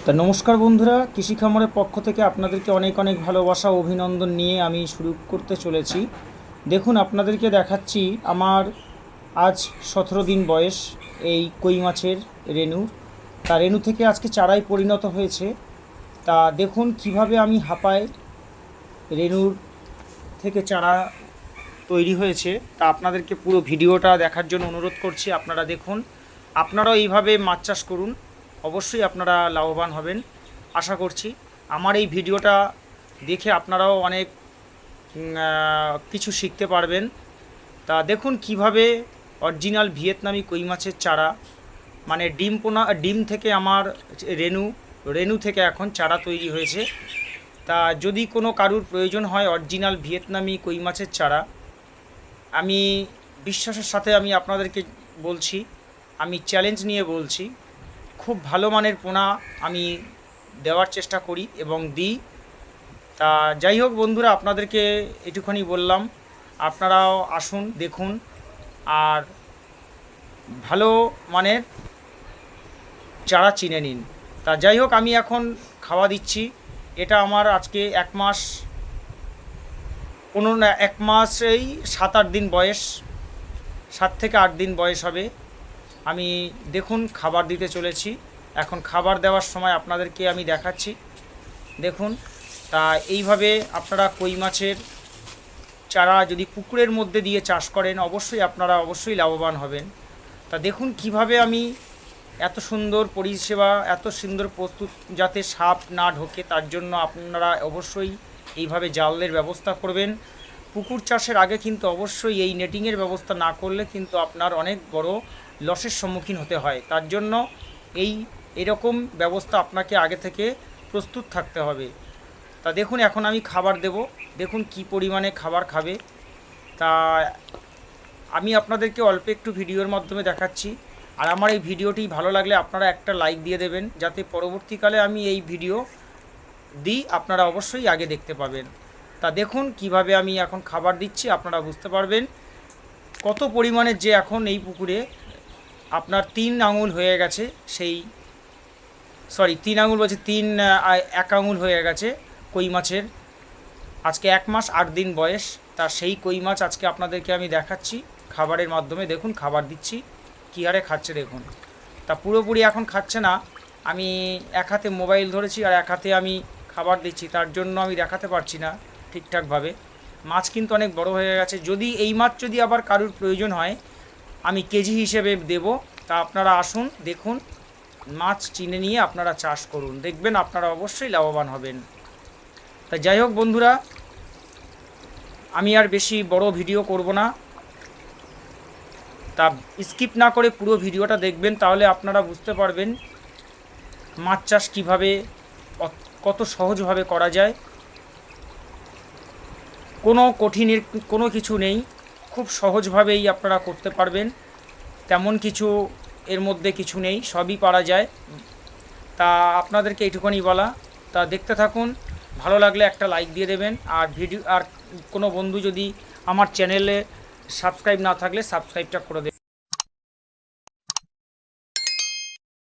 তা নমস্কার বন্ধুরা, কৃষি খামারের পক্ষ থেকে আপনাদেরকে অনেক অনেক ভালোবাসা ও অভিনন্দন নিয়ে আমি শুরু করতে চলেছি। দেখুন, আপনাদেরকে দেখাচ্ছি আমার আজ 17 দিন বয়স এই কই মাছের রেণু। তা রেণু থেকে আজকে চারায় পরিণত হয়েছে। তা দেখুন কিভাবে আমি হাঁপায় রেণুর থেকে চারা তৈরি হয়েছে। তা আপনাদেরকে পুরো ভিডিওটা দেখার জন্য অনুরোধ করছি। আপনারা দেখুন, আপনারাও এইভাবে মাছ চাষ করুন, অবশ্যই আপনারা লাভবান হবেন আশা করছি। আমার এই ভিডিওটা দেখে আপনারাও অনেক কিছু শিখতে পারবেন। তা দেখুন কিভাবে অরিজিনাল ভিয়েতনামি কই মাছের চারা, মানে ডিম থেকে আমার রেণু থেকে এখন চারা তৈরি হয়েছে। তা যদি কোনো কারুর প্রয়োজন হয় অরিজিনাল ভিয়েতনামি কই মাছের চারা, আমি বিশ্বাসের সাথে আমি আপনাদেরকে বলছি, আমি চ্যালেঞ্জ নিয়ে বলছি, খুব ভালো মানের পোনা আমি দেওয়ার চেষ্টা করি এবং দিই। তা যাই হোক বন্ধুরা, আপনাদেরকে এটুখানি বললাম, আপনারাও আসুন দেখুন আর ভালো মানের চারা চিনে নিন। তা যাই হোক, আমি এখন খাওয়া দিচ্ছি। এটা আমার আজকে 1 মাস, কোনো না 1 মাসেই 7-8 দিন বয়স, 7 থেকে 8 দিন বয়স হবে। আমি দেখুন খাবার দিতে চলেছি। এখন খাবার দেওয়ার সময় আপনাদেরকে আমি দেখাচ্ছি, দেখুন। তা এইভাবে আপনারা কই মাছের চারা যদি পুকুরের মধ্যে দিয়ে চাষ করেন, আপনারা অবশ্যই লাভবান হবেন। তা দেখুন কিভাবে আমি এত সুন্দর পরিষেবা, এত সুন্দর প্রস্তুত, যাতে সাপ না ঢোকে তার জন্য আপনারা অবশ্যই এইভাবে জালের ব্যবস্থা করবেন। পুকুর চাষের আগে কিন্তু অবশ্যই এই নেটিংয়ের ব্যবস্থা না করলে কিন্তু আপনার অনেক বড় লসের সম্মুখীন হতে হয়। তার জন্য এরকম ব্যবস্থা আপনাকে আগে থেকে প্রস্তুত থাকতে হবে। তা দেখুন এখন আমি খাবার দেব, দেখুন কি পরিমাণে খাবার খাবে। তা আমি আপনাদেরকে অল্প একটু ভিডিওর মাধ্যমে দেখাচ্ছি। আর আমার এই ভিডিওটি ভালো লাগলে আপনারা একটা লাইক দিয়ে দেবেন, যাতে পরবর্তীকালে আমি এই ভিডিও দিই আপনারা অবশ্যই আগে দেখতে পাবেন। তা দেখুন কিভাবে আমি এখন খাবার দিচ্ছি, আপনারা বুঝতে পারবেন কত পরিমাণে যে এখন এই পুকুরে আপনার 3 আঙুল হয়ে গেছে, 3 আঙুল বলছে 1 আঙুল হয়ে গেছে কই মাছের। আজকে 1 মাস 8 দিন বয়স। তা সেই কই মাছ আজকে আপনাদেরকে আমি দেখাচ্ছি খাবারের মাধ্যমে। দেখুন খাবার দিচ্ছি কী হারে খাচ্ছে দেখুন। তা পুরোপুরি এখন খাচ্ছে না, আমি এক হাতে মোবাইল ধরেছি আর এক হাতে আমি খাবার দিচ্ছি, তার জন্য আমি দেখাতে পারছি না ঠিকঠাকভাবে। মাছ কিন্তু অনেক বড় হয়ে গেছে। যদি এই মাছ যদি আবার কারুর প্রয়োজন হয়, আমি কেজি হিসেবে দেব। তা আপনারা আসুন দেখুন, মাছ চিনে নিয়ে আপনারা চাষ করুন, দেখবেন আপনারা অবশ্যই লাভবান হবেন। তা যাই হোক বন্ধুরা, আমি আর বেশি বড় ভিডিও করব না। তা স্কিপ না করে পুরো ভিডিওটা দেখবেন, তাহলে আপনারা বুঝতে পারবেন মাছ চাষ কীভাবে, কত সহজভাবে করা যায়। কোনো কঠিনের কোনো কিছু নেই, খুব সহজভাবেই আপনারা করতে পারবেন। তেমন কিছু এর মধ্যে কিছু নেই, সবই পারা যায়। তা আপনাদেরকে এইটুকুনি বলা। তা দেখতে থাকুন, ভালো লাগলে একটা লাইক দিয়ে দেবেন। আর কোনো বন্ধু যদি আমার চ্যানেলে সাবস্ক্রাইব না থাকলে সাবস্ক্রাইবটা করে দেবেন।